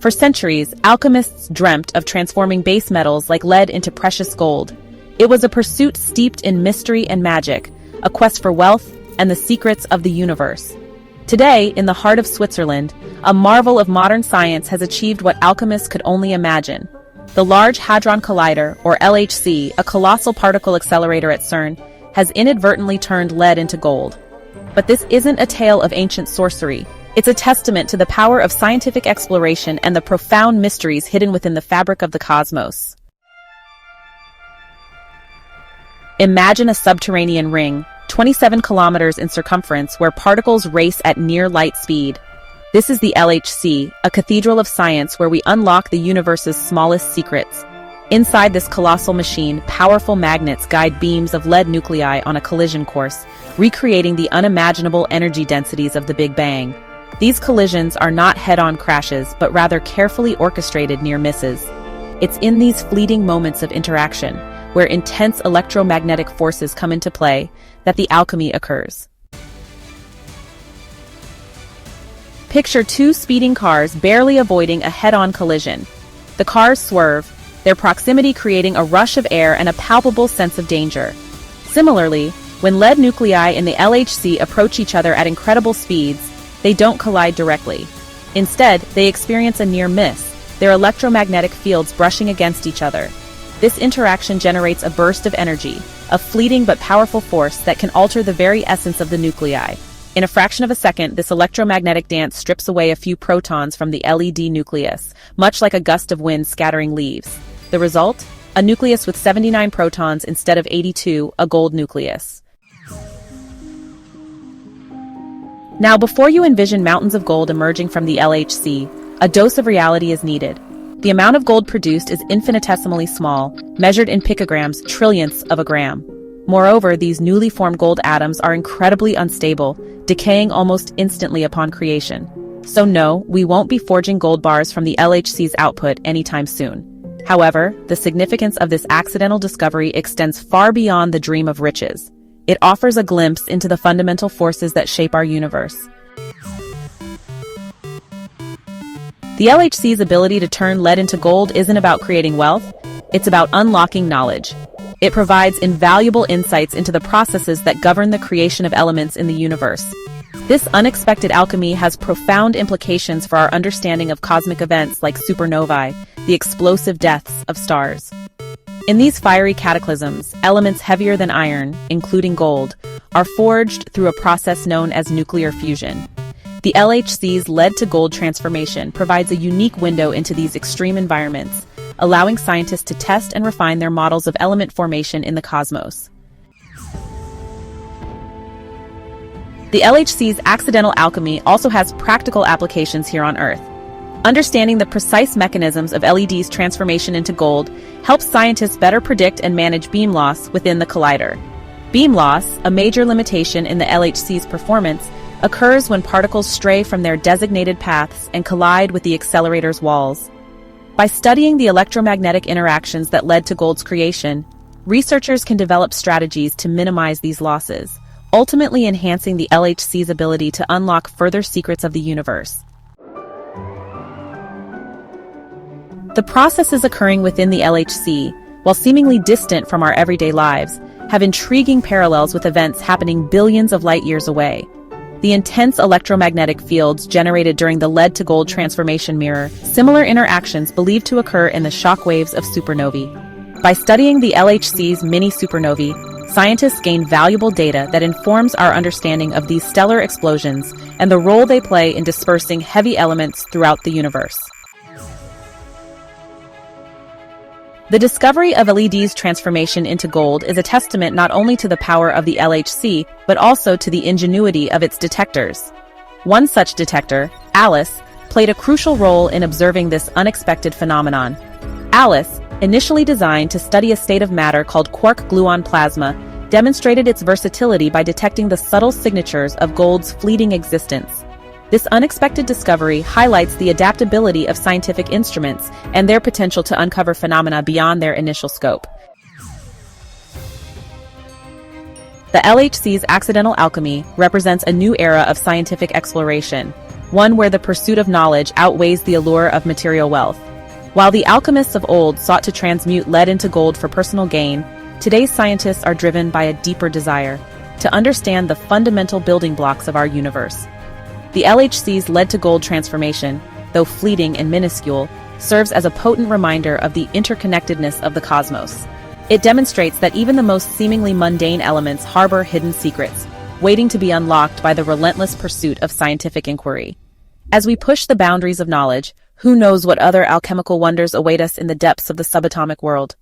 For centuries, alchemists dreamt of transforming base metals like lead into precious gold. It was a pursuit steeped in mystery and magic, a quest for wealth and the secrets of the universe. Today, in the heart of Switzerland, a marvel of modern science has achieved what alchemists could only imagine. The Large Hadron Collider, or LHC, a colossal particle accelerator at CERN, has inadvertently turned lead into gold. But this isn't a tale of ancient sorcery. It's a testament to the power of scientific exploration and the profound mysteries hidden within the fabric of the cosmos. Imagine a subterranean ring, 27 kilometers in circumference, where particles race at near-light speed. This is the LHC, a cathedral of science where we unlock the universe's smallest secrets. Inside this colossal machine, powerful magnets guide beams of lead nuclei on a collision course, recreating the unimaginable energy densities of the Big Bang. These collisions are not head-on crashes, but rather carefully orchestrated near misses. It's in these fleeting moments of interaction, where intense electromagnetic forces come into play, that the alchemy occurs. Picture two speeding cars barely avoiding a head-on collision. The cars swerve, their proximity creating a rush of air and a palpable sense of danger. Similarly, when lead nuclei in the LHC approach each other at incredible speeds, they don't collide directly. Instead, they experience a near miss, their electromagnetic fields brushing against each other. This interaction generates a burst of energy, a fleeting but powerful force that can alter the very essence of the nuclei. In a fraction of a second, this electromagnetic dance strips away a few protons from the LED nucleus, much like a gust of wind scattering leaves. The result? A nucleus with 79 protons instead of 82, a gold nucleus. Now, before you envision mountains of gold emerging from the LHC, a dose of reality is needed. The amount of gold produced is infinitesimally small, measured in picograms, trillionths of a gram. Moreover, these newly formed gold atoms are incredibly unstable, decaying almost instantly upon creation. So no, we won't be forging gold bars from the LHC's output anytime soon. However, the significance of this accidental discovery extends far beyond the dream of riches. It offers a glimpse into the fundamental forces that shape our universe. The LHC's ability to turn lead into gold isn't about creating wealth, it's about unlocking knowledge. It provides invaluable insights into the processes that govern the creation of elements in the universe. This unexpected alchemy has profound implications for our understanding of cosmic events like supernovae, the explosive deaths of stars. In these fiery cataclysms, elements heavier than iron, including gold, are forged through a process known as nuclear fusion. The LHC's lead-to-gold transformation provides a unique window into these extreme environments, allowing scientists to test and refine their models of element formation in the cosmos. The LHC's accidental alchemy also has practical applications here on Earth. Understanding the precise mechanisms of LED's transformation into gold helps scientists better predict and manage beam loss within the collider. Beam loss, a major limitation in the LHC's performance, occurs when particles stray from their designated paths and collide with the accelerator's walls. By studying the electromagnetic interactions that led to gold's creation, researchers can develop strategies to minimize these losses, ultimately enhancing the LHC's ability to unlock further secrets of the universe. The processes occurring within the LHC, while seemingly distant from our everyday lives, have intriguing parallels with events happening billions of light years away. The intense electromagnetic fields generated during the lead-to-gold transformation mirror similar interactions believed to occur in the shock waves of supernovae. By studying the LHC's mini-supernovae, scientists gain valuable data that informs our understanding of these stellar explosions and the role they play in dispersing heavy elements throughout the universe. The discovery of LED's transformation into gold is a testament not only to the power of the LHC, but also to the ingenuity of its detectors. One such detector, ALICE, played a crucial role in observing this unexpected phenomenon. ALICE, initially designed to study a state of matter called quark-gluon plasma, demonstrated its versatility by detecting the subtle signatures of gold's fleeting existence. This unexpected discovery highlights the adaptability of scientific instruments and their potential to uncover phenomena beyond their initial scope. The LHC's accidental alchemy represents a new era of scientific exploration. one where the pursuit of knowledge outweighs the allure of material wealth. While the alchemists of old sought to transmute lead into gold for personal gain, today's scientists are driven by a deeper desire to understand the fundamental building blocks of our universe. The LHC's lead-to-gold transformation, though fleeting and minuscule, serves as a potent reminder of the interconnectedness of the cosmos. It demonstrates that even the most seemingly mundane elements harbor hidden secrets, waiting to be unlocked by the relentless pursuit of scientific inquiry. As we push the boundaries of knowledge, who knows what other alchemical wonders await us in the depths of the subatomic world?